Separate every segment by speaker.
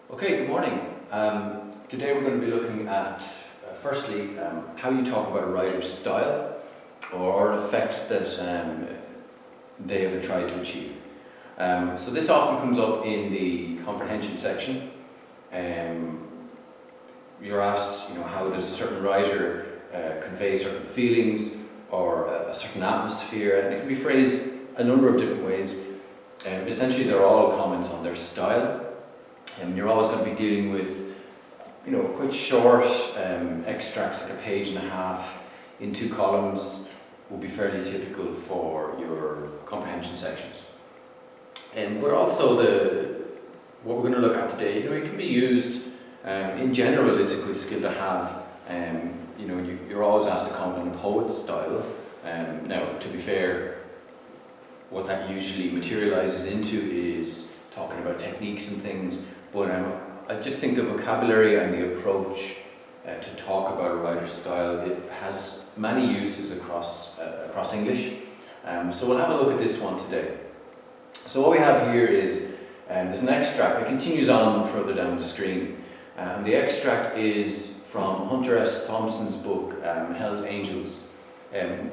Speaker 1: Okay, good morning. Today we're going to be looking at, firstly, how you talk about a writer's style or an effect that they have tried to achieve. So this often comes up in the comprehension section. You're asked, how does a certain writer convey certain feelings or a certain atmosphere, and it can be phrased a number of different ways. Essentially, they're all comments on their style. You're always going to be dealing with, quite short extracts, like a page and a half in 2 columns, will be fairly typical for your comprehension sections. But also what we're going to look at today, it can be used, in general it's a good skill to have. You're always asked to comment on a poet's style. Now, to be fair, what that usually materializes into is talking about techniques and things, but I just think the vocabulary and the approach to talk about a writer's style, it has many uses across English. So we'll have a look at this one today. So what we have here is, there's an extract that continues on further down the screen. The extract is from Hunter S. Thompson's book, Hell's Angels,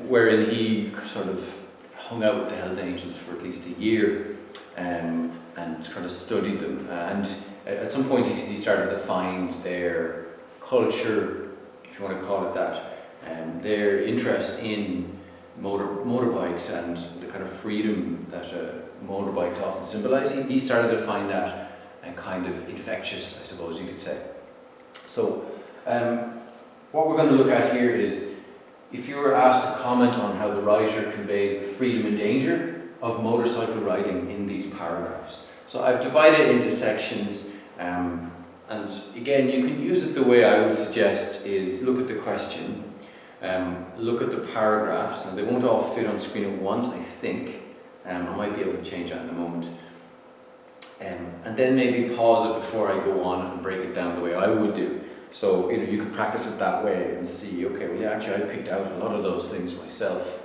Speaker 1: wherein he sort of hung out with the Hell's Angels for at least a year and kind of studied them. And at some point he started to find their culture, if you want to call it that, their interest in motorbikes and the kind of freedom that motorbikes often symbolize. He started to find that kind of infectious, I suppose you could say. So what we're going to look at here is, if you were asked to comment on how the writer conveys the freedom and danger of motorcycle riding in these paragraphs. So I've divided it into sections, and again, you can use it the way I would suggest is look at the question, look at the paragraphs. Now, they won't all fit on screen at once, I think. I might be able to change that in a moment. And then maybe pause it before I go on and break it down the way I would do. So, you could practice it that way and see, okay, well, yeah, actually I picked out a lot of those things myself.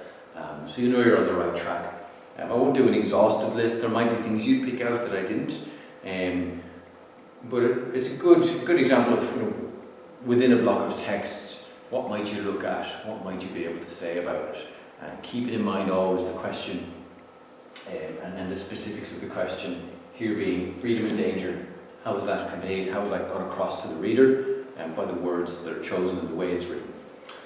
Speaker 1: So you're on the right track. I won't do an exhaustive list. There might be things you'd pick out that I didn't. But it's a good example of, within a block of text, what might you look at? What might you be able to say about it? Keeping in mind always the question and the specifics of the question, here being freedom and danger. How is that conveyed? How is that got across to the reader? By the words that are chosen and the way it's written.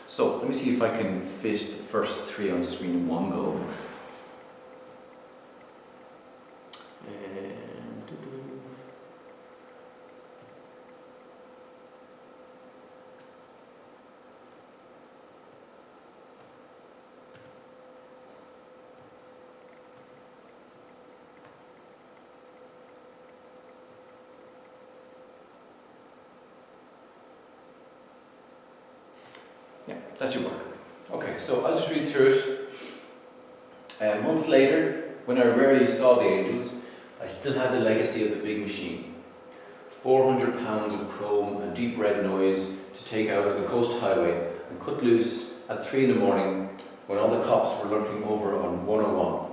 Speaker 1: So let me see if I can fit the first 3 on screen in one go. Yeah, that should work. Okay, so I'll just read through it. Months later, when I rarely saw the angels, I still had the legacy of the big machine. 400 pounds of chrome and deep red noise to take out on the coast highway and cut loose at 3 in the morning when all the cops were lurking over on 101.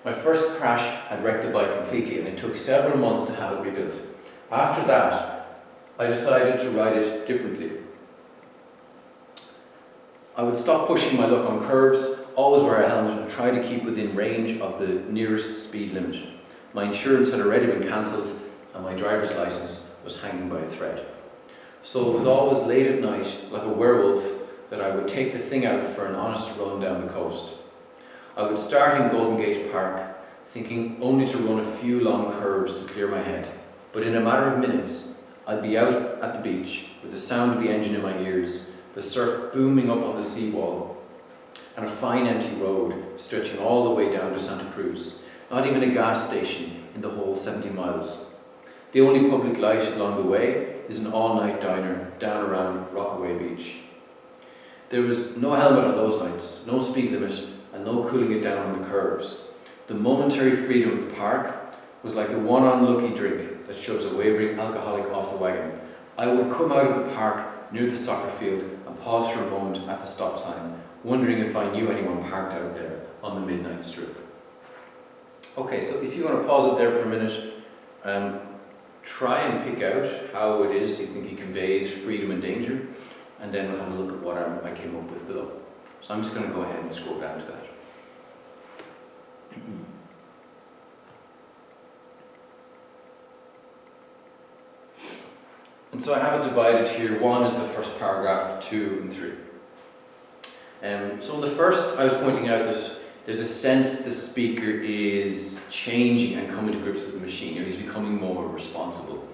Speaker 1: My first crash had wrecked the bike completely, and it took several months to have it rebuilt. After that, I decided to ride it differently. I would stop pushing my luck on curbs, always wear a helmet, and try to keep within range of the nearest speed limit. My insurance had already been cancelled, and my driver's license was hanging by a thread. So it was always late at night, like a werewolf, that I would take the thing out for an honest run down the coast. I would start in Golden Gate Park, thinking only to run a few long curves to clear my head. But in a matter of minutes, I'd be out at the beach with the sound of the engine in my ears, the surf booming up on the seawall, and a fine empty road stretching all the way down to Santa Cruz. Not even a gas station in the whole 70 miles. The only public light along the way is an all-night diner down around Rockaway Beach. There was no helmet on those nights, no speed limit, and no cooling it down on the curves. The momentary freedom of the park was like the one unlucky drink that shoves a wavering alcoholic off the wagon. I would come out of the park near the soccer field and pause for a moment at the stop sign, wondering if I knew anyone parked out there on the midnight strip. Okay, so if you want to pause it there for a minute, try and pick out how it is you think he conveys freedom and danger, and then we'll have a look at what I came up with below. So I'm just going to go ahead and scroll down to that. And so I have it divided here. 1 is the first paragraph, 2 and 3. So in the first, I was pointing out that there's a sense the speaker is changing and coming to grips with the machine. You know, he's becoming more responsible.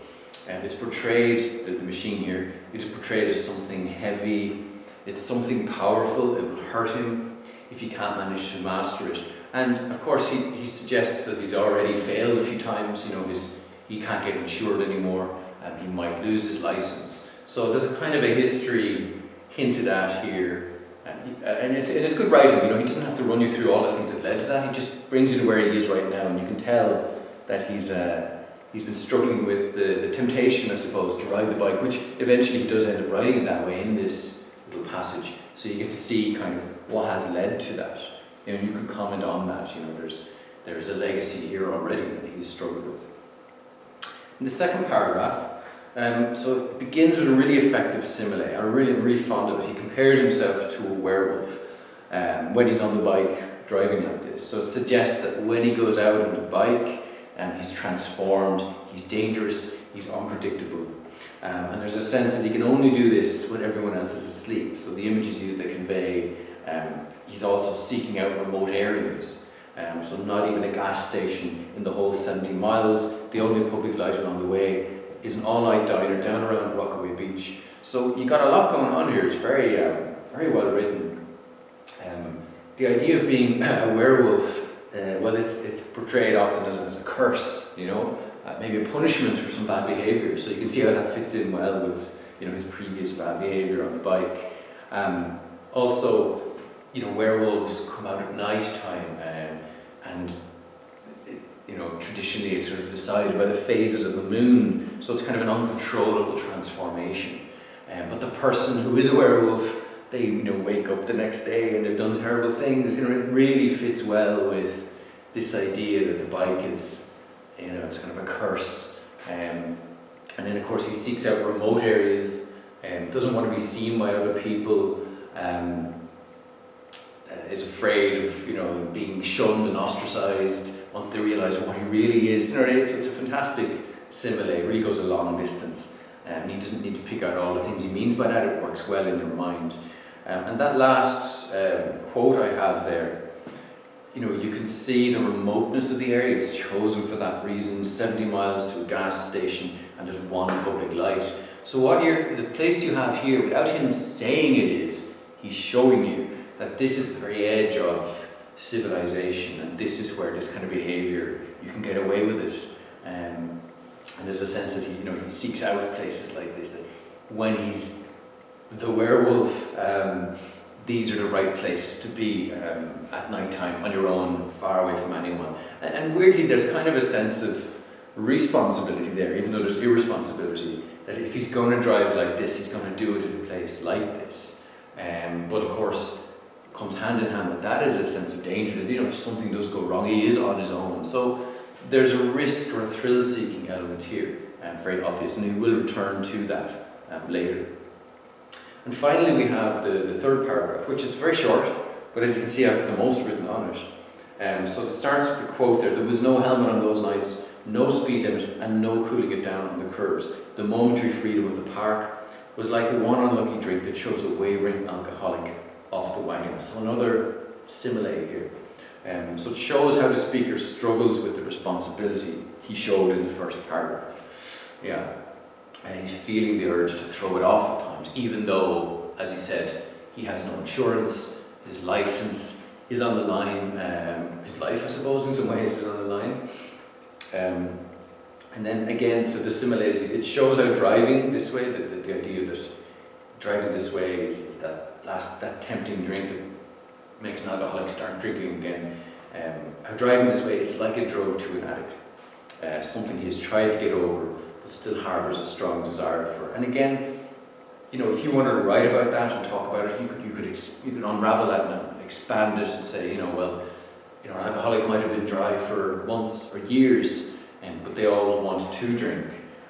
Speaker 1: It's portrayed, the machine here, it is portrayed as something heavy. It's something powerful. It will hurt him if he can't manage to master it. And of course, he suggests that he's already failed a few times. You know, he can't get insured anymore. He might lose his license. So there's a kind of a history hinted at here. And it's good writing, you know, he doesn't have to run you through all the things that led to that. He just brings you to where he is right now, and you can tell that he's been struggling with the temptation, I suppose, to ride the bike, which eventually he does end up riding it that way in this little passage. So you get to see kind of what has led to that. You know, you can comment on that. You know, there is a legacy here already that he's struggled with. In the second paragraph, so it begins with a really effective simile. I'm really fond of it. He compares himself to a werewolf when he's on the bike driving like this. So it suggests that when he goes out on the bike, he's transformed, he's dangerous, he's unpredictable. And there's a sense that he can only do this when everyone else is asleep. So the images used, they convey, he's also seeking out remote areas. So not even a gas station in the whole 70 miles. The only public light along the way is an all-night diner down around Rockaway Beach. So you got a lot going on here. It's very well written. The idea of being a werewolf, well, it's portrayed often as a curse, you know, maybe a punishment for some bad behaviour. So you can see how that fits in well with, you know, his previous bad behaviour on the bike. Also, you know, werewolves come out at night time, and you know, traditionally it's sort of decided by the phases of the moon, so it's kind of an uncontrollable transformation. But the person who is a werewolf, they, you know, wake up the next day and they've done terrible things. You know, it really fits well with this idea that the bike is, you know, it's kind of a curse. And then of course he seeks out remote areas and doesn't want to be seen by other people. Is afraid of, you know, being shunned and ostracized once they realize what he really is. You know, it's a fantastic simile. It really goes a long distance, and he doesn't need to pick out all the things he means by that. It works well in your mind. And that last quote I have there, you know, you can see the remoteness of the area. It's chosen for that reason. 70 miles to a gas station, and there's one public light. So the place you have here, without him saying it is, he's showing you that this is the very edge of civilization, and this is where this kind of behaviour, you can get away with it. And there's a sense that he seeks out places like this, that when he's the werewolf, these are the right places to be at night time, on your own, far away from anyone. And weirdly, there's kind of a sense of responsibility there, even though there's irresponsibility, that if he's going to drive like this, he's going to do it in a place like this. But of course, comes hand in hand with that is a sense of danger, that, you know, if something does go wrong, he is on his own. So there's a risk or a thrill-seeking element here, very obvious, and he will return to that later. And finally we have the third paragraph, which is very short, but as you can see I've got the most written on it. So it starts with the quote there: "There was no helmet on those nights, no speed limit, and no cooling it down on the curves. The momentary freedom of the park was like the one unlucky drink that shows a wavering alcoholic off the wagon." So another simile here. So it shows how the speaker struggles with the responsibility he showed in the first paragraph. Yeah, and he's feeling the urge to throw it off at times, even though, as he said, he has no insurance, his license is on the line, his life, I suppose, in some ways is on the line. And then again, so the similarities, it shows how driving this way, the idea that driving this way is that tempting drink that makes an alcoholic start drinking again. How driving this way, it's like a drug to an addict. Something he has tried to get over, but still harbours a strong desire for. And again, you know, if you wanted to write about that and talk about it, you could unravel that and expand it and say, you know, well, you know, an alcoholic might have been dry for months or years, but they always wanted to drink.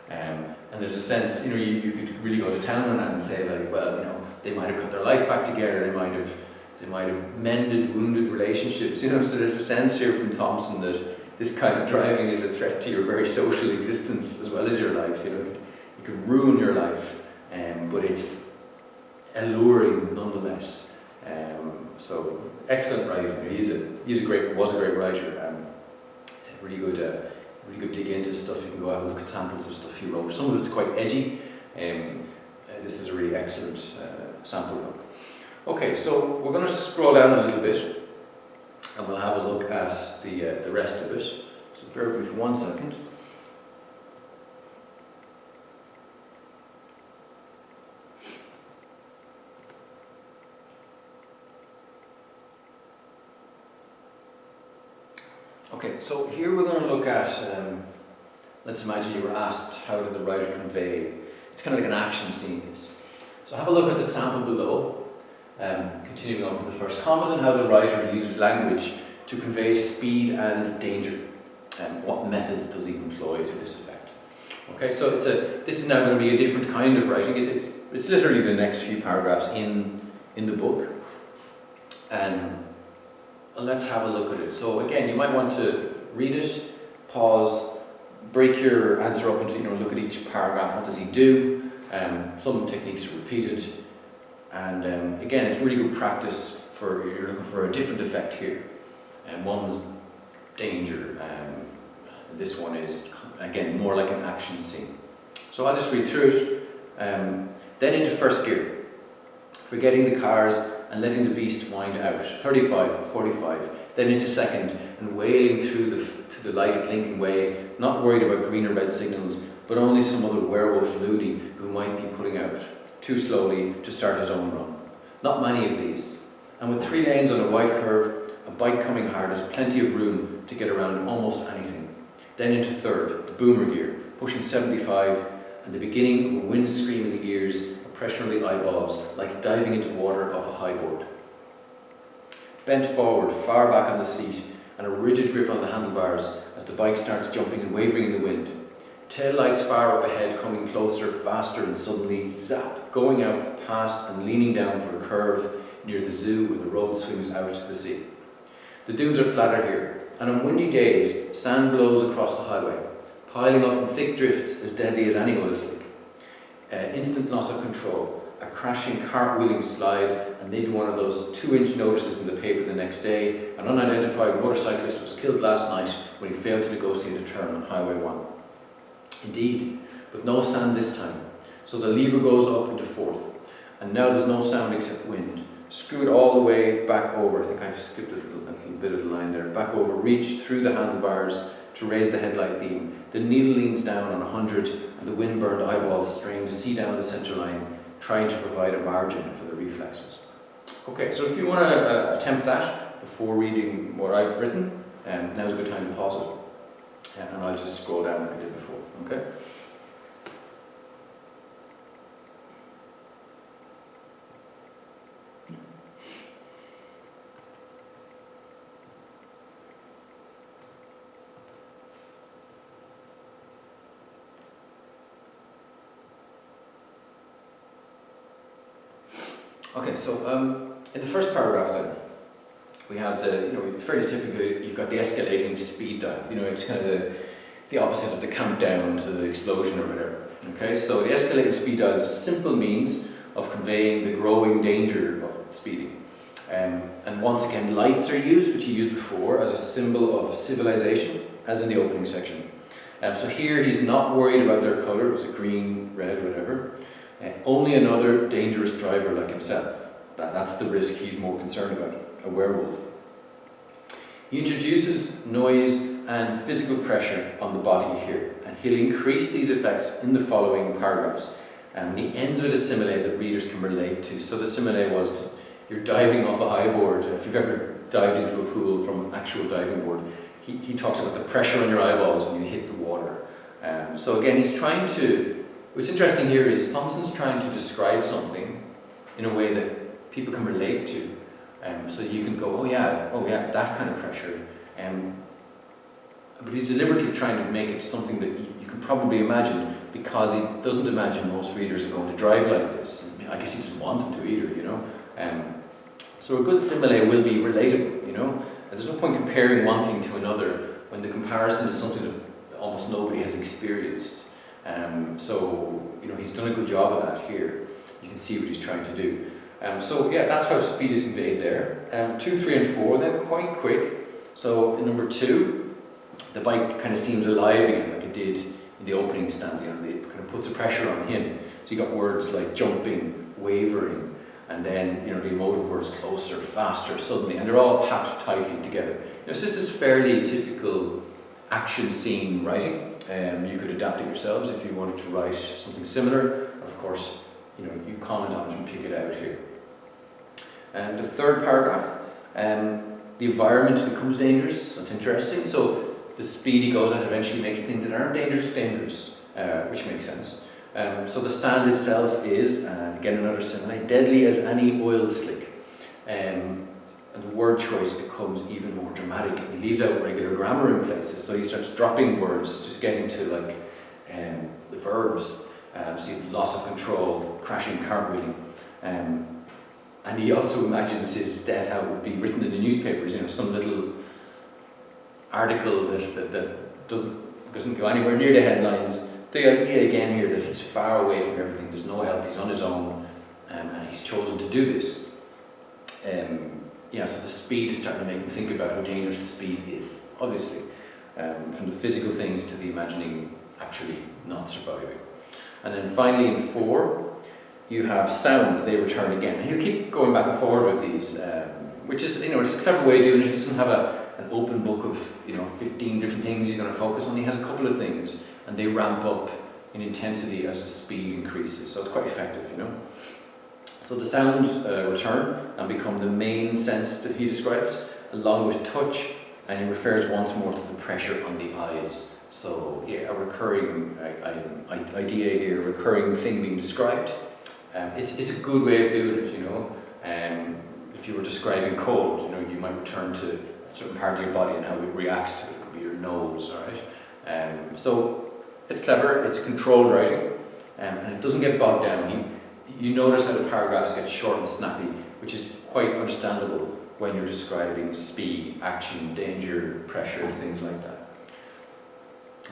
Speaker 1: And there's a sense, you could really go to town on that and say, like, well, they might have got their life back together, they might have mended wounded relationships, so there's a sense here from Thompson that this kind of driving is a threat to your very social existence as well as your life. It could ruin your life, but it's alluring nonetheless. So excellent writing. Was a great writer. Really good dig into stuff. You can go out and look at samples of stuff he wrote. Some of it's quite edgy. This is a really excellent sample book. Okay, so we're going to scroll down a little bit and we'll have a look at the rest of it. So bear with me for 1 second. Okay, so here we're going to look at, let's imagine you were asked, how did the writer convey? It's kind of like an action scene. So have a look at the sample below. Continuing on from the first, comment on how the writer uses language to convey speed and danger. What methods does he employ to this effect? Okay, so this is now going to be a different kind of writing. It's literally the next few paragraphs in the book. Let's have a look at it. So again, you might want to read it, pause, break your answer up into, look at each paragraph. What does he do? Some techniques are repeated. And again, it's really good practice you're looking for a different effect here. One was danger. This one is, again, more like an action scene. So I'll just read through it. Then into first gear. Forgetting the cars and letting the beast wind out. 35, 45. Then into second and wailing through to the lighted Lincoln Way, not worried about green or red signals, but only some other werewolf loony who might be pulling out too slowly to start his own run. Not many of these. And with 3 lanes on a wide curve, a bike coming hard has plenty of room to get around almost anything. Then into third, the boomer gear, pushing 75, and the beginning of a wind scream in the ears, a pressure on the eyeballs, like diving into water off a highboard. Bent forward, far back on the seat, and a rigid grip on the handlebars as the bike starts jumping and wavering in the wind. Tail lights far up ahead, coming closer, faster, and suddenly, zap, going out past and leaning down for a curve near the zoo where the road swings out to the sea. The dunes are flatter here, and on windy days, sand blows across the highway, piling up in thick drifts as deadly as any oil slick. Instant loss of control, a crashing cartwheeling slide, and maybe one of those 2-inch notices in the paper the next day. An unidentified motorcyclist was killed last night when he failed to negotiate a turn on Highway 1. Indeed, but no sand this time, so the lever goes up into fourth, and now there's no sound except wind. Screw it all the way back over. I think I've skipped a little bit of the line there. Back over, reach through the handlebars to raise the headlight beam. The needle leans down on 100, and the wind-burned eyeballs strain to see down the centre line, trying to provide a margin for the reflexes. Okay, so if you want to attempt that before reading what I've written, now's a good time to pause it. And I'll just scroll down like I did before, okay? Okay, so in the first paragraph then, we have fairly typically, you've got the escalating speed dial. It's kind of the opposite of the countdown to the explosion or whatever. Okay, so the escalating speed dial is a simple means of conveying the growing danger of speeding. And once again, lights are used, which you used before, as a symbol of civilization, as in the opening section. So here he's not worried about their colour, was it green, red, whatever. Only another dangerous driver like himself. That's the risk he's more concerned about, a werewolf. He introduces noise and physical pressure on the body here, and he'll increase these effects in the following paragraphs. And he ends with a simile that readers can relate to. So the simile was, you're diving off a high board. If you've ever dived into a pool from an actual diving board, he talks about the pressure on your eyeballs when you hit the water. So again, he's trying to, what's interesting here is Thompson's trying to describe something in a way that people can relate to. So you can go, oh yeah, that kind of pressure. But he's deliberately trying to make it something that you can probably imagine, because he doesn't imagine most readers are going to drive like this. I guess he doesn't want them to either, you know. So a good simile will be relatable, you know. There's no point comparing one thing to another when the comparison is something that almost nobody has experienced. So, you know, he's done a good job of that here. You can see what he's trying to do. So yeah, that's how speed is conveyed there. 2, 3, and 4, then quite quick. So in number 2, the bike kind of seems alive again, like it did in the opening stanza. You know, it kind of puts a pressure on him. So you got words like jumping, wavering, and then, you know, the emotive words closer, faster, suddenly, and they're all packed tightly together. You know, so this is fairly typical action scene writing. You could adapt it yourselves if you wanted to write something similar. Of course, you know, you comment on it and pick it out here. And the third paragraph, the environment becomes dangerous. That's interesting. So the speed he goes at eventually makes things that aren't dangerous, which makes sense. So the sand itself is, and again another simile, deadly as any oil slick. And the word choice becomes even more dramatic. He leaves out regular grammar in places, so he starts dropping words, just getting to like the verbs. So you have loss of control, crashing, cartwheeling. And he also imagines his death, how it would be written in the newspapers, you know, some little article that doesn't go anywhere near the headlines. The idea again here that he's far away from everything, there's no help, he's on his own, and he's chosen to do this. Yeah, so the speed is starting to make him think about how dangerous the speed is, obviously. From the physical things to the imagining actually not surviving. And then finally in 4, you have sounds, they return again. And he'll keep going back and forward with these, which is, you know, it's a clever way of doing it. He doesn't have an open book of, you know, 15 different things he's going to focus on. He has a couple of things, and they ramp up in intensity as the speed increases. So it's quite effective, you know. So the sounds return and become the main sense that he describes, along with touch, and he refers once more to the pressure on the eyes. So yeah, a recurring idea here, a recurring thing being described. It's a good way of doing it, you know. If you were describing cold, you know, you might return to a certain part of your body and how it reacts to it. It could be your nose, all right? So it's clever, it's controlled writing, and it doesn't get bogged down. You notice how the paragraphs get short and snappy, which is quite understandable when you're describing speed, action, danger, pressure, things like that.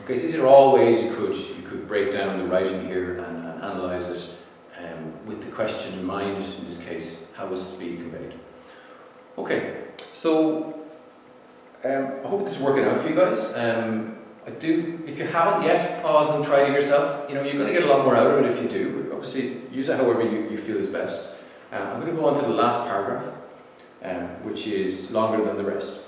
Speaker 1: Okay, so these are all ways you could break down the writing here and analyse it with the question in mind, in this case, how is speed conveyed? Okay, so I hope this is working out for you guys. If you haven't yet, pause and try it yourself. You know, you're going to get a lot more out of it if you do. Obviously, use it however you feel is best. I'm going to go on to the last paragraph, which is longer than the rest.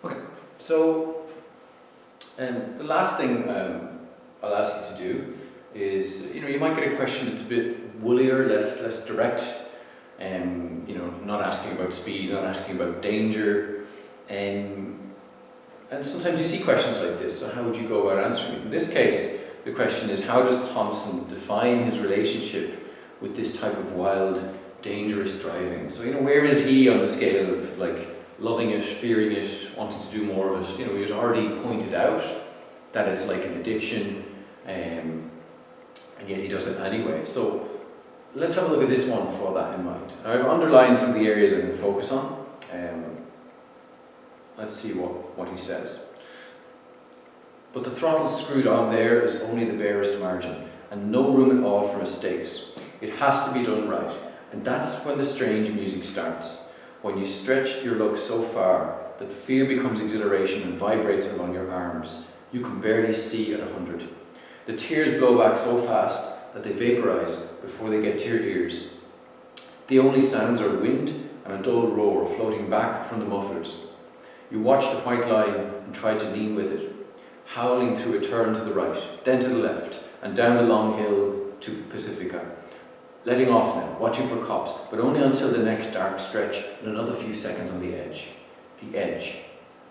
Speaker 1: Okay, so the last thing I'll ask you to do is, you know, you might get a question that's a bit woollier, less direct, you know, not asking about speed, not asking about danger, and sometimes you see questions like this, so how would you go about answering it? In this case, the question is, how does Thompson define his relationship with this type of wild, dangerous driving? So, you know, where is he on the scale of, like, loving it, fearing it, wanting to do more of it? You know, he has already pointed out that it's like an addiction, and yet he does it anyway. So let's have a look at this one for that in mind. Now, I've underlined some of the areas I'm going to focus on. Let's see what he says. But the throttle screwed on there is only the barest margin, and no room at all for mistakes. It has to be done right, and that's when the strange music starts. When you stretch your luck so far that fear becomes exhilaration and vibrates along your arms, you can barely see at 100. The tears blow back so fast that they vaporize before they get to your ears. The only sounds are wind and a dull roar floating back from the mufflers. You watch the white line and try to lean with it, howling through a turn to the right, then to the left, and down the long hill to Pacifica. Letting off now, watching for cops, but only until the next dark stretch and another few seconds on the edge. The edge.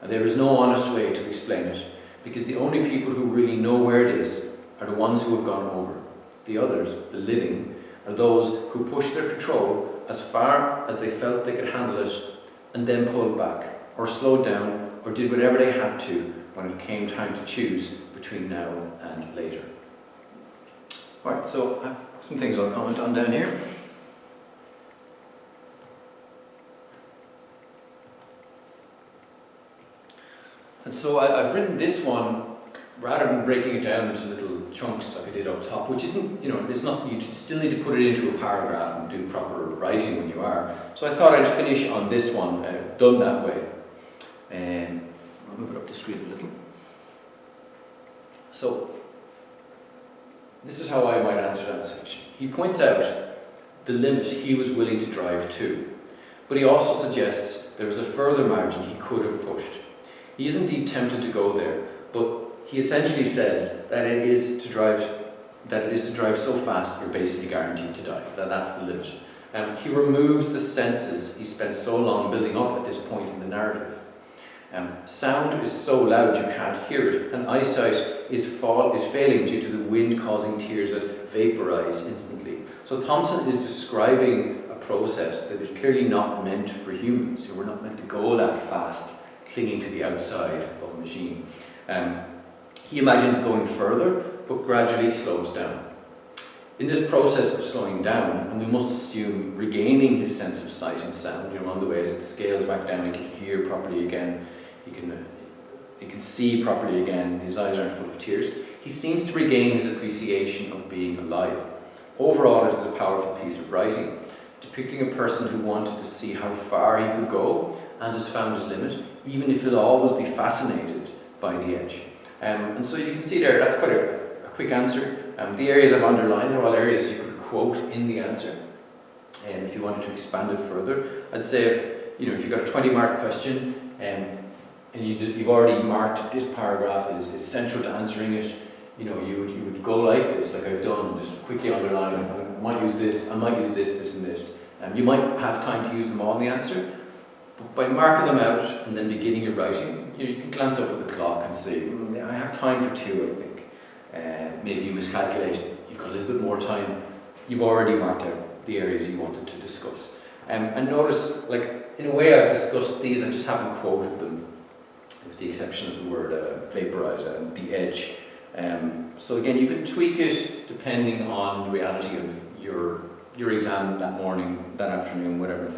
Speaker 1: And there is no honest way to explain it, because the only people who really know where it is are the ones who have gone over. The others, the living, are those who pushed their control as far as they felt they could handle it and then pulled back, or slowed down, or did whatever they had to when it came time to choose between now and later. Alright, so I have some things I'll comment on down here. And so I've written this one, rather than breaking it down into little chunks like I did up top, which isn't, it's not, you still need to put it into a paragraph and do proper writing when you are. So I thought I'd finish on this one, done that way. I'll move it up the screen a little. So, this is how I might answer that section. He points out the limit he was willing to drive to, but he also suggests there is a further margin he could have pushed. He is indeed tempted to go there, but he essentially says that it is to drive so fast you're basically guaranteed to die. That's the limit. He removes the senses he spent so long building up at this point in the narrative. Sound is so loud you can't hear it, and eyesight is failing due to the wind causing tears that vaporize instantly. So Thompson is describing a process that is clearly not meant for humans, who were not meant to go that fast, clinging to the outside of a machine. He imagines going further, but gradually slows down. In this process of slowing down, and we must assume regaining his sense of sight and sound, on the way as it scales back down, he can hear properly again, he can see properly again, his eyes aren't full of tears. He seems to regain his appreciation of being alive. Overall, it is a powerful piece of writing, depicting a person who wanted to see how far he could go and has found his limit, even if he'll always be fascinated by the edge. And so you can see there, that's quite a quick answer. The areas I've underlined are all areas you could quote in the answer. And if you wanted to expand it further, I'd say if you've got a 20-mark question and you've already marked this paragraph is central to answering it, you would go like this, like I've done, just quickly underline, I might use this, this and this. You might have time to use them all in the answer, but by marking them out and then beginning your writing, you can glance up at the clock and say, I have time for 2, I think. Maybe you miscalculate, you've got a little bit more time, you've already marked out the areas you wanted to discuss. And notice, in a way I've discussed these, I just haven't quoted them, with the exception of the word vaporize and the edge. So again, you can tweak it depending on the reality of your exam that morning, that afternoon, whatever.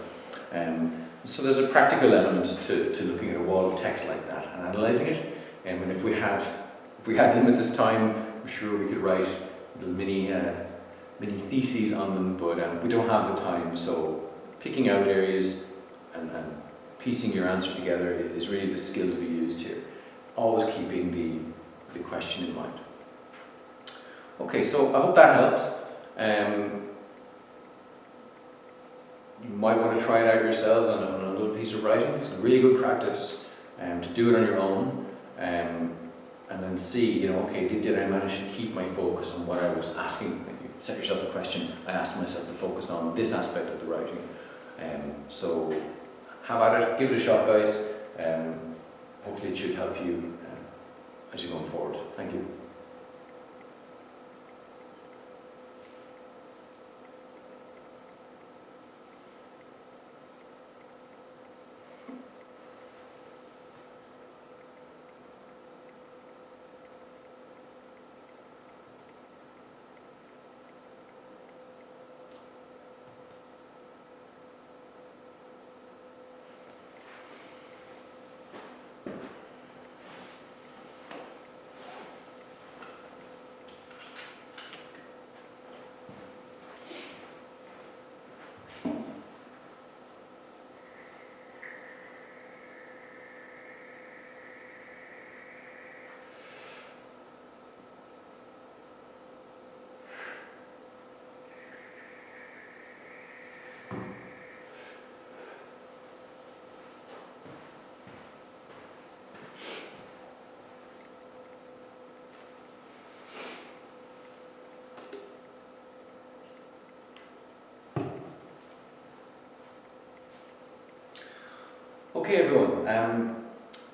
Speaker 1: So there's a practical element to looking at a wall of text like that and analysing it. And if we had limitless time, I'm sure we could write little mini theses on them, but we don't have the time. So picking out areas and piecing your answer together is really the skill to be used here. Always keeping the question in mind. Okay, so I hope that helped. You might want to try it out yourselves on a little piece of writing. It's a really good practice to do it on your own. And then see, okay, did I manage to keep my focus on what I was asking? You set yourself a question. I asked myself to focus on this aspect of the writing. So have at it, give it a shot, guys. Hopefully it should help you as you're going forward. Thank you. Okay everyone,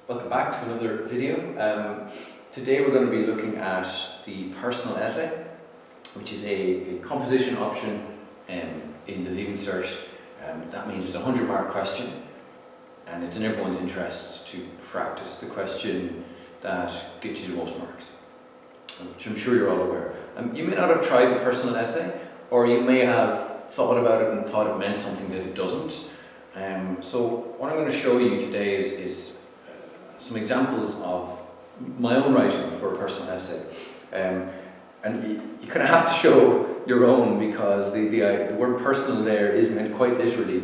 Speaker 1: welcome back to another video. Today we're going to be looking at the personal essay, which is a composition option in the Leaving Cert. That means it's a 100-mark question, and it's in everyone's interest to practice the question that gets you the most marks, which I'm sure you're all aware. You may not have tried the personal essay, or you may have thought about it and thought it meant something that it doesn't. So what I'm going to show you today is some examples of my own writing for a personal essay. And you kind of have to show your own, because the word personal there is meant quite literally.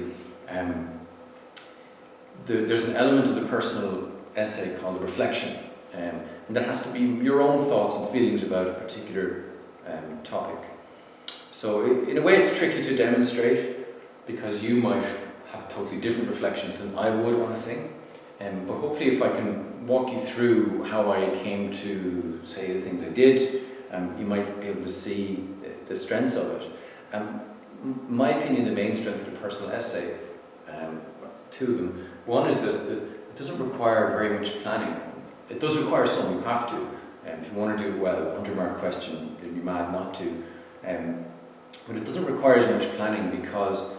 Speaker 1: There's an element of the personal essay called a reflection, and that has to be your own thoughts and feelings about a particular topic. So in a way it's tricky to demonstrate, because you might have totally different reflections than I would on a thing. But hopefully if I can walk you through how I came to say the things I did, you might be able to see the strengths of it. In my opinion, the main strength of the personal essay, two of them. One is that it doesn't require very much planning. It does require some, you have to. If you want to do it well, a 100-mark question, you'd be mad not to. But it doesn't require as much planning, because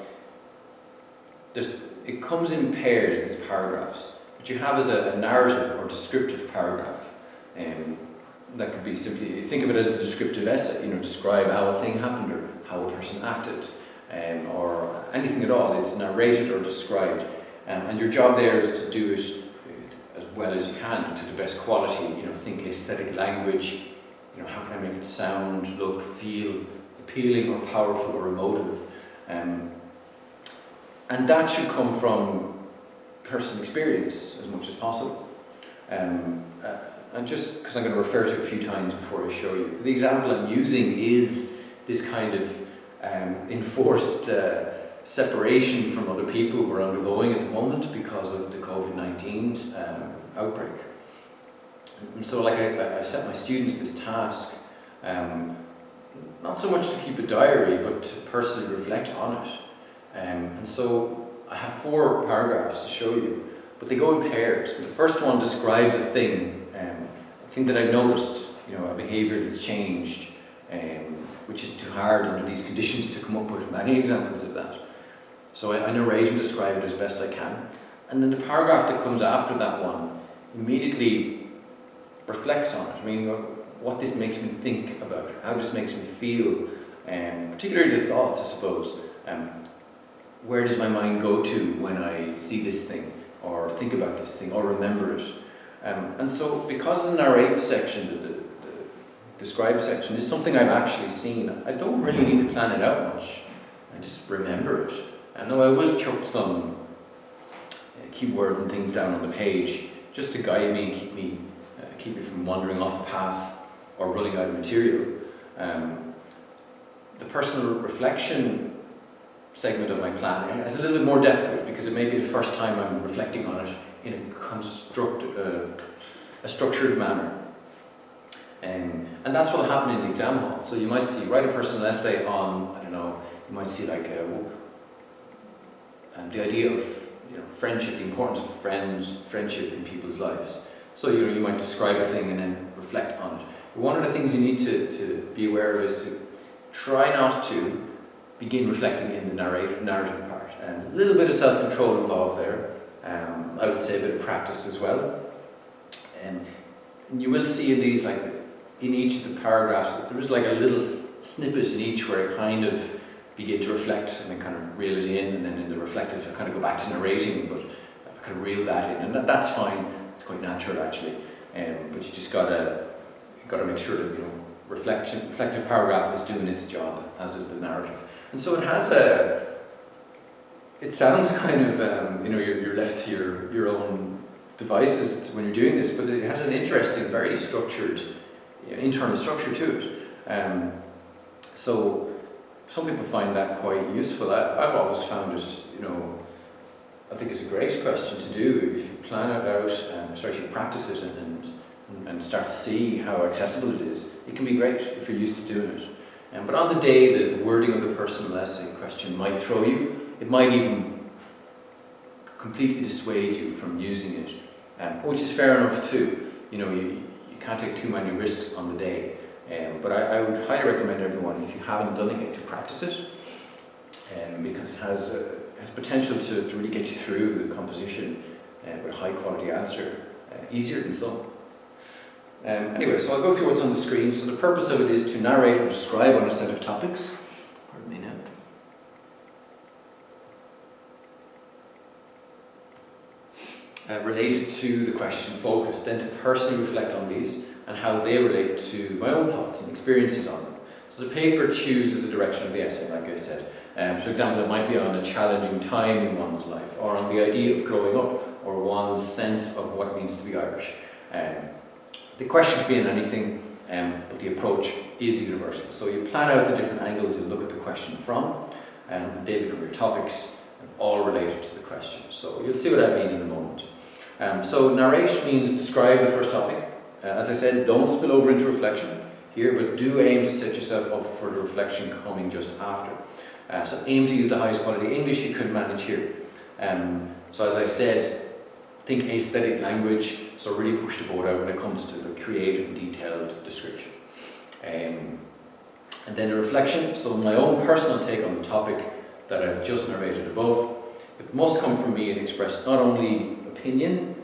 Speaker 1: it comes in pairs, these paragraphs. What you have is a narrative or descriptive paragraph. That could be simply, think of it as a descriptive essay, describe how a thing happened or how a person acted, or anything at all. It's narrated or described. And your job there is to do it as well as you can, to the best quality. Think aesthetic language. How can I make it sound, look, feel appealing or powerful or emotive? And that should come from personal experience as much as possible. And just because I'm going to refer to it a few times before I show you. The example I'm using is this kind of enforced separation from other people we're undergoing at the moment because of the COVID-19 outbreak. And so I set my students this task, not so much to keep a diary, but to personally reflect on it. And so I have 4 paragraphs to show you, but they go in pairs. The first one describes a thing that I've noticed, a behaviour that's changed, which is too hard under these conditions to come up with many examples of that. So I narrate and describe it as best I can. And then the paragraph that comes after that one immediately reflects on it. What this makes me think about, how this makes me feel, particularly the thoughts, I suppose. Where does my mind go to when I see this thing, or think about this thing, or remember it? And so, because the narrate section, the describe section, is something I've actually seen, I don't really need to plan it out much. I just remember it. And now I will chuck some keywords and things down on the page, just to guide me and keep me from wandering off the path or running out of material. The personal reflection segment of my plan has a little bit more depth to it, because it may be the first time I'm reflecting on it in a structured manner. And that's what will happen in the exam hall. So you might see, write a personal essay on, you might see like the idea of friendship, the importance of friendship in people's lives. So you might describe a thing and then reflect on it. But one of the things you need to be aware of is to try not to begin reflecting in the narrative part. And a little bit of self-control involved there. I would say a bit of practice as well. And you will see in these, in each of the paragraphs, there is like a little snippet in each where I kind of begin to reflect and then kind of reel it in, and then in the reflective I kind of go back to narrating, but I kind of reel that in, and that's fine. It's quite natural actually. But you just gotta make sure that reflective paragraph is doing its job, as is the narrative. And so it sounds kind of, you're left to your own devices when you're doing this, but it has an interesting, very structured, internal structure to it. So some people find that quite useful. I've always found it, I think it's a great question to do if you plan it out and start to practice it and start to see how accessible it is. It can be great if you're used to doing it. But on the day the wording of the personal essay question might throw you, it might even completely dissuade you from using it, which is fair enough too. You can't take too many risks on the day. But I would highly recommend everyone, if you haven't done it yet, to practice it. because it has potential to really get you through the composition with a high quality answer, easier than some. Anyway, so I'll go through what's on the screen. So the purpose of it is to narrate or describe on a set of topics. Pardon me now. Related to the question focus, then to personally reflect on these and how they relate to my own thoughts and experiences on them. So the paper chooses the direction of the essay, like I said. For example, it might be on a challenging time in one's life, or on the idea of growing up, or one's sense of what it means to be Irish. The question could be in anything, but the approach is universal. So you plan out the different angles you look at the question from, and they become your topics, all related to the question. So you'll see what I mean in a moment. So narrate means describe the first topic. As I said, don't spill over into reflection here, but do aim to set yourself up for the reflection coming just after. So aim to use the highest quality English you can manage here. So as I said, think aesthetic language, so really push the boat out when it comes to the creative and detailed description. And then the reflection, so my own personal take on the topic that I've just narrated above. It must come from me and express not only opinion,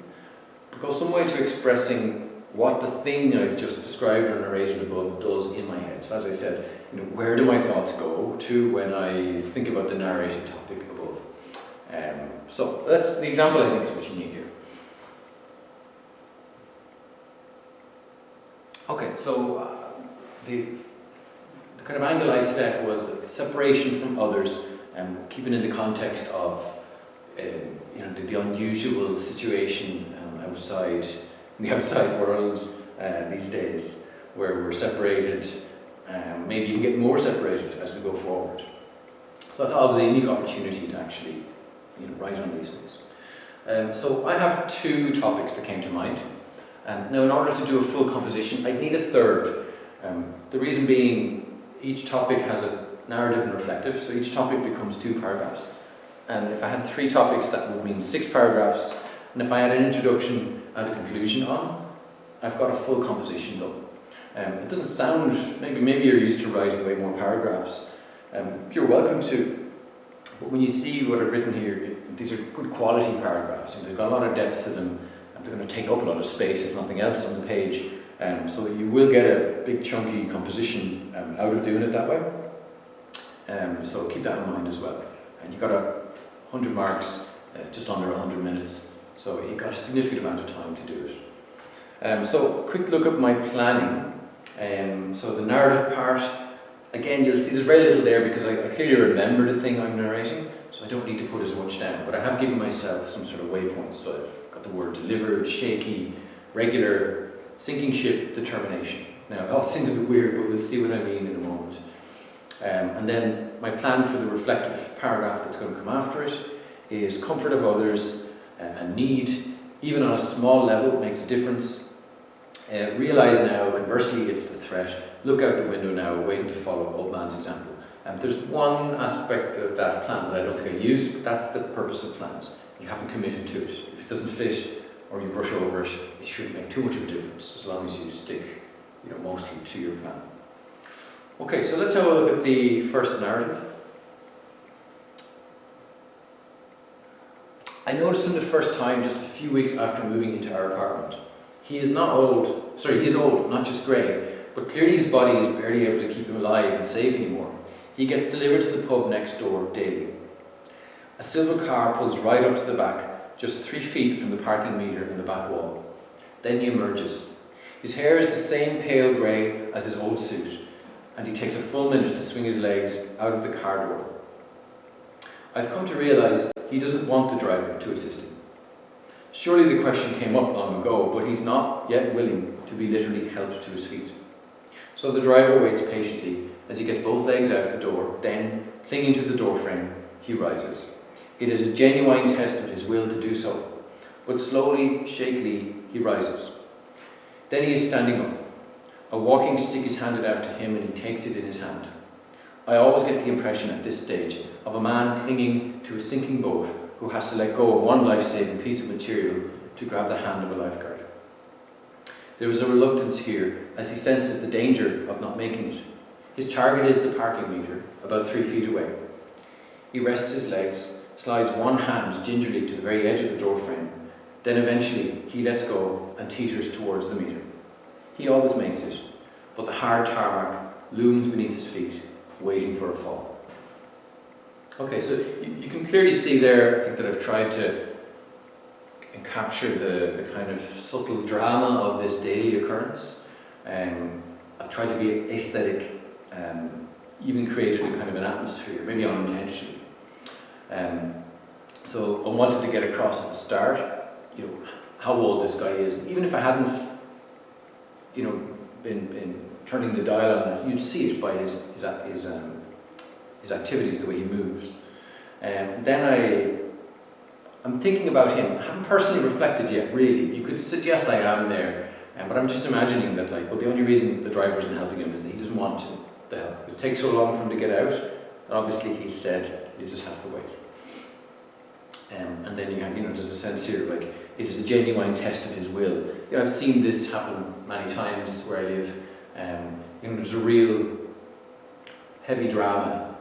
Speaker 1: but go some way to expressing what the thing I've just described or narrated above does in my head. So as I said, where do my thoughts go to when I think about the narrated topic above? So that's the example I think is what you need here. Okay, so the kind of angle I set was the separation from others and keeping in the context of the unusual situation outside, in the outside world these days, where we're separated, maybe even get more separated as we go forward. So I thought it was a unique opportunity to actually write on these things. So I have two topics that came to mind. Now, in order to do a full composition, I'd need a third. The reason being, each topic has a narrative and reflective, so each topic becomes 2 paragraphs. And if I had 3 topics, that would mean 6 paragraphs. And if I had an introduction and a conclusion on, I've got a full composition done. It doesn't sound, maybe you're used to writing way more paragraphs. You're welcome to. But when you see what I've written here, these are good quality paragraphs, and they've got a lot of depth to them, and they're going to take up a lot of space, if nothing else, on the page. So you will get a big chunky composition out of doing it that way. So keep that in mind as well. And you've got 100 marks, just under 100 minutes. So you've got a significant amount of time to do it. So a quick look at my planning. So the narrative part, again, you'll see there's very little there because I clearly remember the thing I'm narrating, so I don't need to put as much down. But I have given myself some sort of waypoints. So I've got the word delivered, shaky, regular, sinking ship, determination. Now, all seems a bit weird, but we'll see what I mean in a moment. And then my plan for the reflective paragraph that's going to come after it is comfort of others and need, even on a small level, makes a difference. Realise now, conversely, it's the threat. Look out the window now, waiting to follow old man's example. There's one aspect of that plan that I don't think I used, but that's the purpose of plans. You haven't committed to it. If it doesn't fit or you brush over it, it shouldn't make too much of a difference as long as you stick, mostly to your plan. Okay, so let's have a look at the first narrative. I noticed him the first time just a few weeks after moving into our apartment. He is old, not just grey, but clearly his body is barely able to keep him alive and safe anymore. He gets delivered to the pub next door daily. A silver car pulls right up to the back, just 3 feet from the parking meter in the back wall. Then he emerges. His hair is the same pale grey as his old suit, and he takes a full minute to swing his legs out of the car door. I've come to realise he doesn't want the driver to assist him. Surely the question came up long ago, but he's not yet willing to be literally helped to his feet. So the driver waits patiently as he gets both legs out the door, then, clinging to the door frame, he rises. It is a genuine test of his will to do so, but slowly, shakily, he rises. Then he is standing up. A walking stick is handed out to him and he takes it in his hand. I always get the impression at this stage of a man clinging to a sinking boat who has to let go of one life-saving piece of material to grab the hand of a lifeguard. There is a reluctance here as he senses the danger of not making it. His target is the parking meter, about 3 feet away. He rests his legs, slides one hand gingerly to the very edge of the doorframe, then eventually he lets go and teeters towards the meter. He always makes it, but the hard tarmac looms beneath his feet, waiting for a fall. Okay, so you can clearly see there, I think, that I've tried to capture the kind of subtle drama of this daily occurrence. I've tried to be aesthetic, even created a kind of an atmosphere, maybe unintentionally. So I wanted to get across at the start, how old this guy is. Even if I hadn't, been turning the dial on that, you'd see it by his activities, the way he moves. Then I'm thinking about him. I haven't personally reflected yet, really. You could suggest I am there, but I'm just imagining that, the only reason the driver isn't helping him is that he doesn't want the help. It takes so long for him to get out, and obviously he's said, you just have to wait. And then there's a sense here, it is a genuine test of his will. I've seen this happen many times where I live. There's a real heavy drama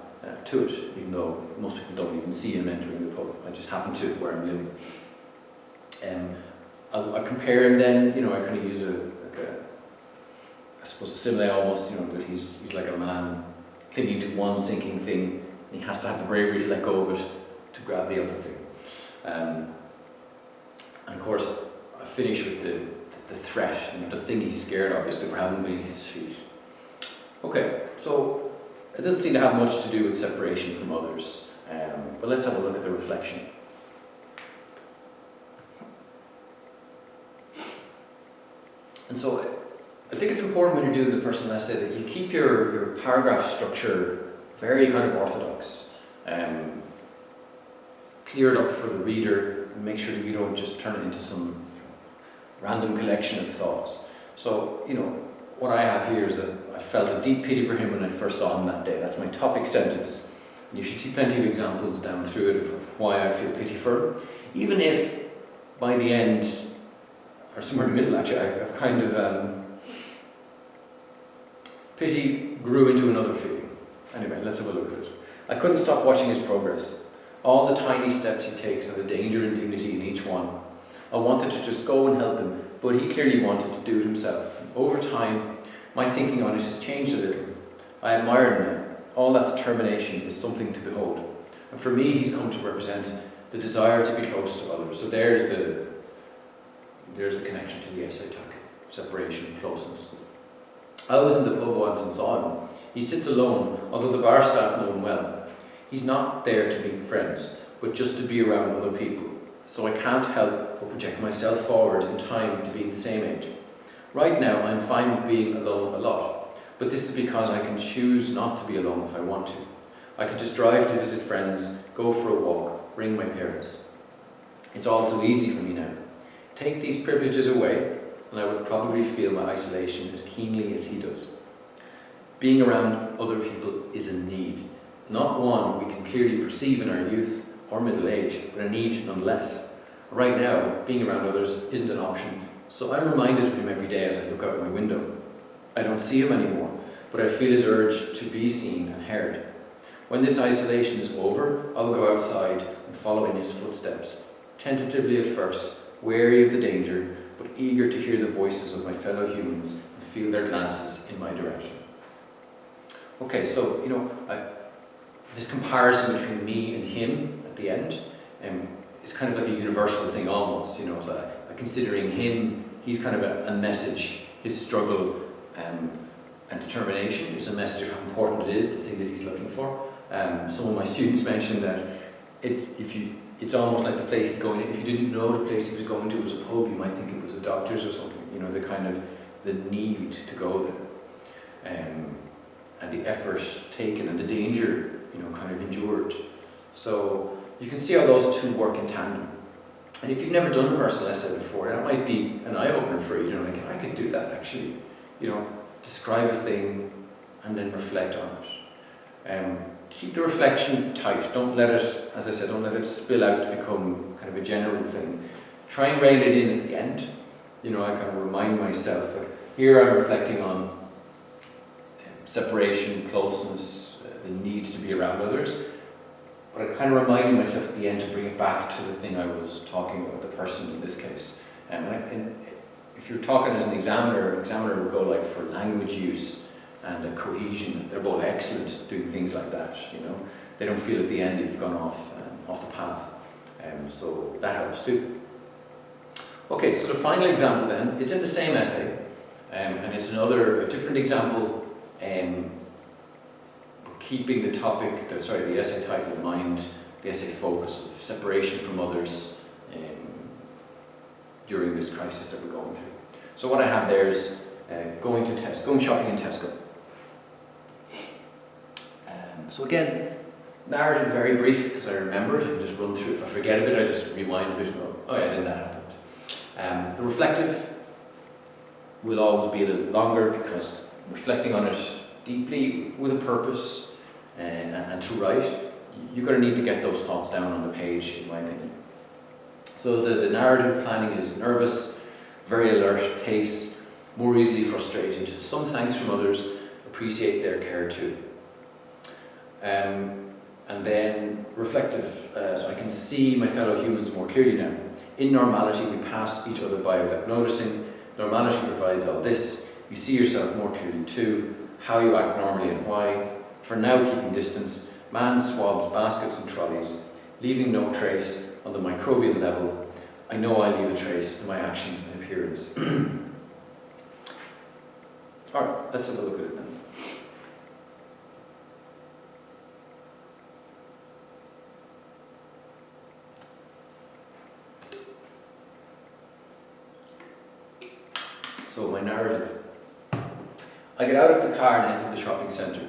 Speaker 1: to it, even though most people don't even see him entering the pub. I just happen to where I'm living. I compare him then, I kind of use I suppose a simile almost, that he's like a man clinging to one sinking thing, and he has to have the bravery to let go of it to grab the other thing. And of course, I finish with the threat, the thing he's scared of is the ground beneath his feet. Okay, so it doesn't seem to have much to do with separation from others, but let's have a look at the reflection. And so I think it's important when you're doing the personal essay that you keep your paragraph structure very kind of orthodox, cleared up for the reader, and make sure that you don't just turn it into some random collection of thoughts. So, what I have here is that I felt a deep pity for him when I first saw him that day. That's my topic sentence. And you should see plenty of examples down through it of why I feel pity for him. Even if by the end, or somewhere in the middle actually, I've kind of, pity grew into another feeling. Anyway, let's have a look at it. I couldn't stop watching his progress. All the tiny steps he takes and the danger and dignity in each one. I wanted to just go and help him, but he clearly wanted to do it himself. Over time, my thinking on it has changed a little. I admire him now. All that determination is something to behold. And for me, he's come to represent the desire to be close to others. So there's the connection to the essay title, separation, closeness. I was in the pub once and saw him. He sits alone, although the bar staff know him well. He's not there to meet friends, but just to be around other people. So I can't help but project myself forward in time to being the same age. Right now, I'm fine with being alone a lot, but this is because I can choose not to be alone if I want to. I could just drive to visit friends, go for a walk, ring my parents. It's all so easy for me now. Take these privileges away, and I would probably feel my isolation as keenly as he does. Being around other people is a need, not one we can clearly perceive in our youth or middle age, but a need nonetheless. Right now, being around others isn't an option, so I'm reminded of him every day as I look out my window. I don't see him anymore, but I feel his urge to be seen and heard. When this isolation is over, I'll go outside and follow in his footsteps, tentatively at first, wary of the danger, but eager to hear the voices of my fellow humans and feel their glances in my direction. Okay, so, this comparison between me and him at the end, it's kind of like a universal thing almost, so considering him, he's kind of a message. His struggle and determination is a message of how important it is, the thing that he's looking for. Some of my students mentioned that it's almost like the place he's going. If you didn't know the place he was going to was a pub, you might think it was a doctor's or something. The kind of the need to go there, and the effort taken and the danger, kind of endured. So you can see how those two work in tandem. And if you've never done a personal essay before, that might be an eye-opener for you. I could do that actually. Describe a thing and then reflect on it. Keep the reflection tight. Don't let it, as I said, don't let it spill out to become kind of a general thing. Try and rein it in at the end. I kind of remind myself, here I'm reflecting on separation, closeness, the need to be around others. but I kind of reminded myself at the end to bring it back to the thing I was talking about, the person in this case. And if you're talking as an examiner would go like for language use and cohesion. They're both excellent doing things like that, you know. They don't feel at the end that you've gone off the path. So that helps too. Okay, so the final example then, it's in the same essay, and it's a different example, keeping the topic, the essay title in mind, the essay focus of separation from others during this crisis that we're going through. So what I have there is going shopping in Tesco. So again, narrative very brief because I remember it. I can just run through it. If I forget a bit, I just rewind a bit and go, oh yeah, then that happened. The reflective will always be a little longer because reflecting on it deeply with a purpose and to write, you're going to need to get those thoughts down on the page, in my opinion. So the narrative planning is nervous, very alert, pace, more easily frustrated, some thanks from others, appreciate their care too. And then reflective, so I can see my fellow humans more clearly now. In normality, we pass each other by without noticing. Normality provides all this. You see yourself more clearly too, how you act normally and why. For now, keeping distance, man swabs baskets and trolleys, leaving no trace on the microbial level. I know I leave a trace in my actions and appearance. Alright, let's have a look at it then. So my narrative. I get out of the car and enter the shopping centre.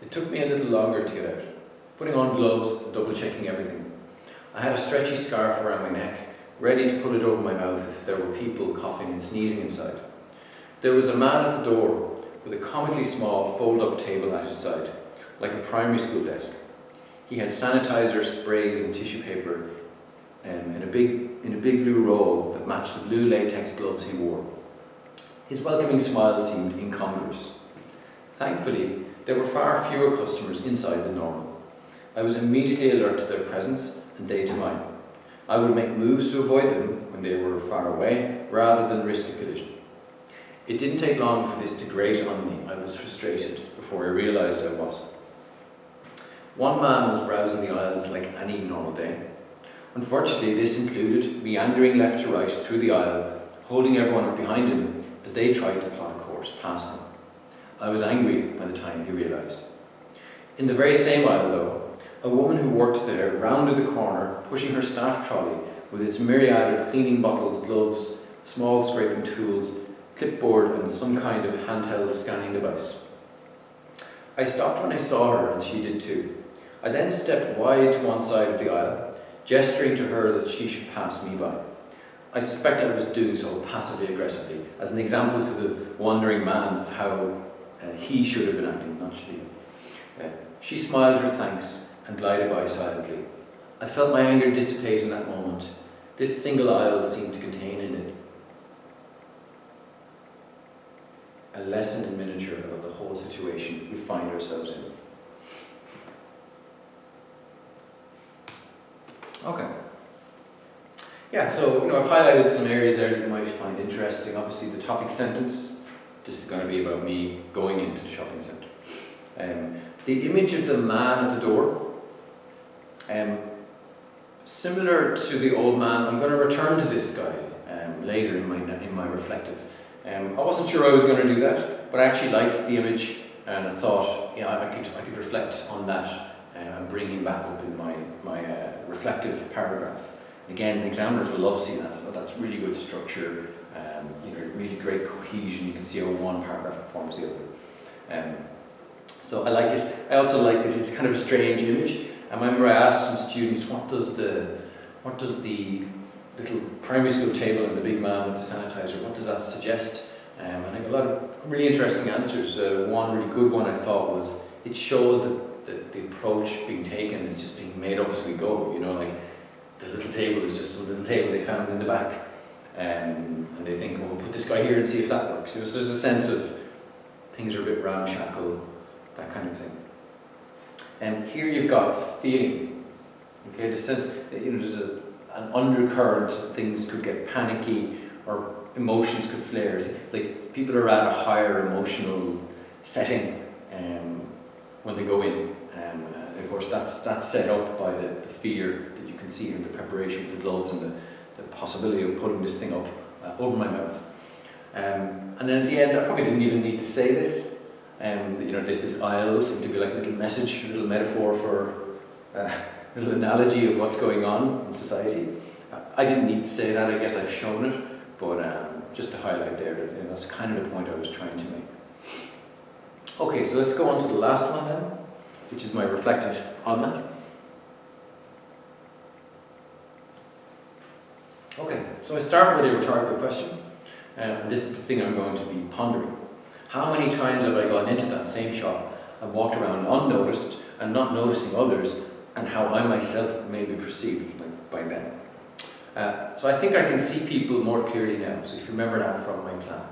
Speaker 1: It took me a little longer to get out, putting on gloves and double checking everything. I had a stretchy scarf around my neck, ready to put it over my mouth if there were people coughing and sneezing inside. There was a man at the door with a comically small fold-up table at his side, like a primary school desk. He had sanitizer, sprays and tissue paper in a big blue roll that matched the blue latex gloves he wore. His welcoming smile seemed incongruous. Thankfully, there were far fewer customers inside than normal. I was immediately alert to their presence and they to mine. I would make moves to avoid them when they were far away, rather than risk a collision. It didn't take long for this to grate on me. I was frustrated before I realised I was. One man was browsing the aisles like any normal day. Unfortunately, this included meandering left to right through the aisle, holding everyone up behind him as they tried to plot a course past him. I was angry by the time he realised. In the very same aisle, though, a woman who worked there rounded the corner, pushing her staff trolley with its myriad of cleaning bottles, gloves, small scraping tools, clipboard and some kind of handheld scanning device. I stopped when I saw her and she did too. I then stepped wide to one side of the aisle, gesturing to her that she should pass me by. I suspect I was doing so passively aggressively, as an example to the wandering man of how he should have been acting, not she. She smiled her thanks and glided by silently. I felt my anger dissipate in that moment. This single aisle seemed to contain in it a lesson in miniature about the whole situation we find ourselves in. Okay. Yeah, so I've highlighted some areas there that you might find interesting. Obviously the topic sentence, this is going to be about me going into the shopping centre. The image of the man at the door, similar to the old man, I'm going to return to this guy later in my reflective. I wasn't sure I was going to do that, but I actually liked the image and I thought I could reflect on that and bring him back up in my reflective paragraph. Again, examiners will love seeing that. That's really good structure, really great cohesion. You can see how one paragraph informs the other. So I like it. I also like that it's kind of a strange image. I remember I asked some students, what does the little primary school table and the big man with the sanitizer, what does that suggest? And I got a lot of really interesting answers. One really good one I thought was, it shows that the approach being taken is just being made up as we go. Like the little table is just a little table they found in the back. And they think, well, we'll put this guy here and see if that works. So there's a sense of things are a bit ramshackle, that kind of thing. And here you've got feeling. Okay, the sense that, there's an undercurrent, things could get panicky or emotions could flare. Like people are at a higher emotional setting when they go in. Of course, that's set up by the fear that you can see in the preparation of the gloves and the possibility of putting this thing up over my mouth. And then at the end, I probably didn't even need to say this. This aisle seemed to be like a little message, a little metaphor for a little analogy of what's going on in society. I didn't need to say that, I guess I've shown it, but just to highlight there that that's kind of the point I was trying to make. Okay, so let's go on to the last one then, which is my reflective on that. Okay, so I start with a rhetorical question, and this is the thing I'm going to be pondering. How many times have I gone into that same shop and walked around unnoticed and not noticing others, and how I myself may be perceived by them? So I think I can see people more clearly now, so if you remember that from my plan.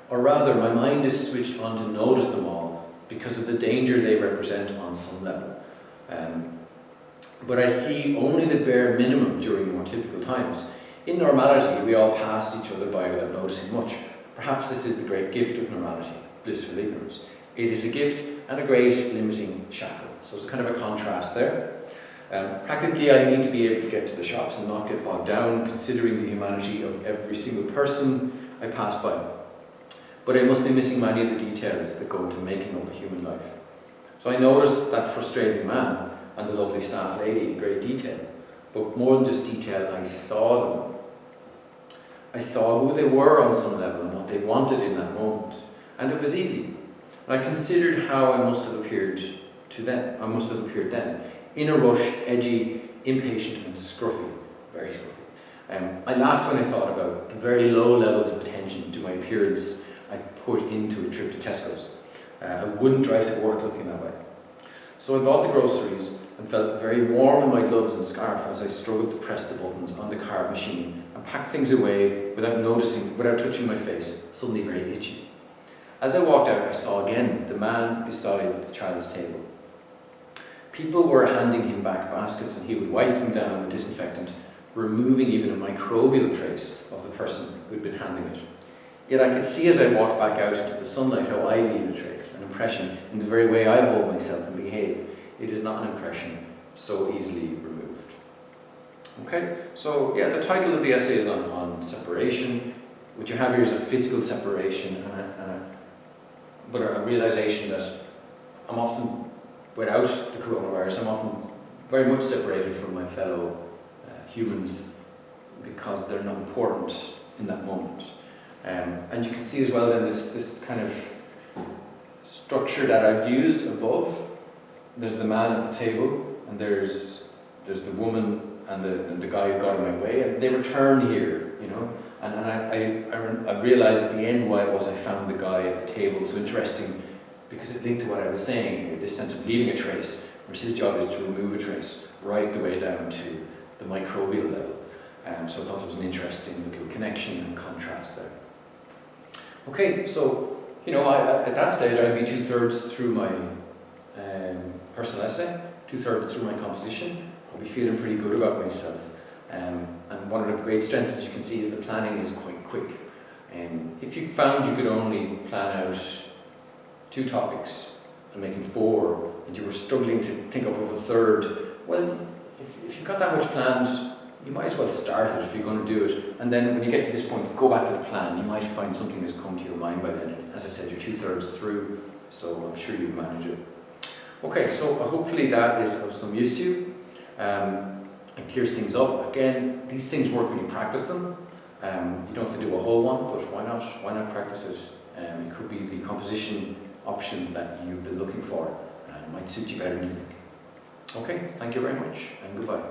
Speaker 1: Or rather, my mind is switched on to notice them all because of the danger they represent on some level. But I see only the bare minimum during more typical times. In normality, we all pass each other by without noticing much. Perhaps this is the great gift of normality, blissful ignorance. It is a gift and a great limiting shackle. So it's kind of a contrast there. Practically, I need to be able to get to the shops and not get bogged down, considering the humanity of every single person I pass by. But I must be missing many of the details that go into making up a human life. So I noticed that frustrated man and the lovely staff lady in great detail. But more than just detail, I saw them. I saw who they were on some level and what they wanted in that moment. And it was easy. And I considered how I must have appeared to them. I must have appeared then. In a rush, edgy, impatient and scruffy. Very scruffy. I laughed when I thought about the very low levels of attention to my appearance I put into a trip to Tesco's. I wouldn't drive to work looking that way. So I bought the groceries and felt very warm in my gloves and scarf as I struggled to press the buttons on the card machine and pack things away without touching my face, suddenly very itchy. As I walked out, I saw again the man beside the child's table. People were handing him back baskets and he would wipe them down with disinfectant, removing even a microbial trace of the person who had been handling it. Yet I could see as I walked back out into the sunlight how I leave a trace, an impression in the very way I hold myself and behave. It is not an impression so easily removed. Okay, so yeah, the title of the essay is on separation. What you have here is a physical separation, but a realization that I'm often, without the coronavirus, I'm often very much separated from my fellow humans because they're not important in that moment. And you can see as well then this kind of structure that I've used above. There's the man at the table, and there's the woman and the guy who got in my way, and they return here, And I realized at the end why it was I found the guy at the table so interesting, because it linked to what I was saying here, this sense of leaving a trace, whereas his job is to remove a trace right the way down to the microbial level. So I thought there was an interesting little connection and contrast there. Okay, so, at that stage I'd be 2/3 through my personal essay, 2/3 through my composition, probably feeling pretty good about myself. And one of the great strengths, as you can see, is the planning is quite quick. If you found you could only plan out 2 topics and making 4, and you were struggling to think up of a 3rd, well, if you've got that much planned, you might as well start it if you're going to do it. And then when you get to this point, go back to the plan. You might find something that's come to your mind by then. As I said, you're 2/3 through, so I'm sure you manage it. Okay, so hopefully that is of some use to you. It clears things up. Again, these things work when you practice them. You don't have to do a whole one, but why not? Why not practice it? It could be the composition option that you've been looking for. It might suit you better than you think. Okay, thank you very much, and goodbye.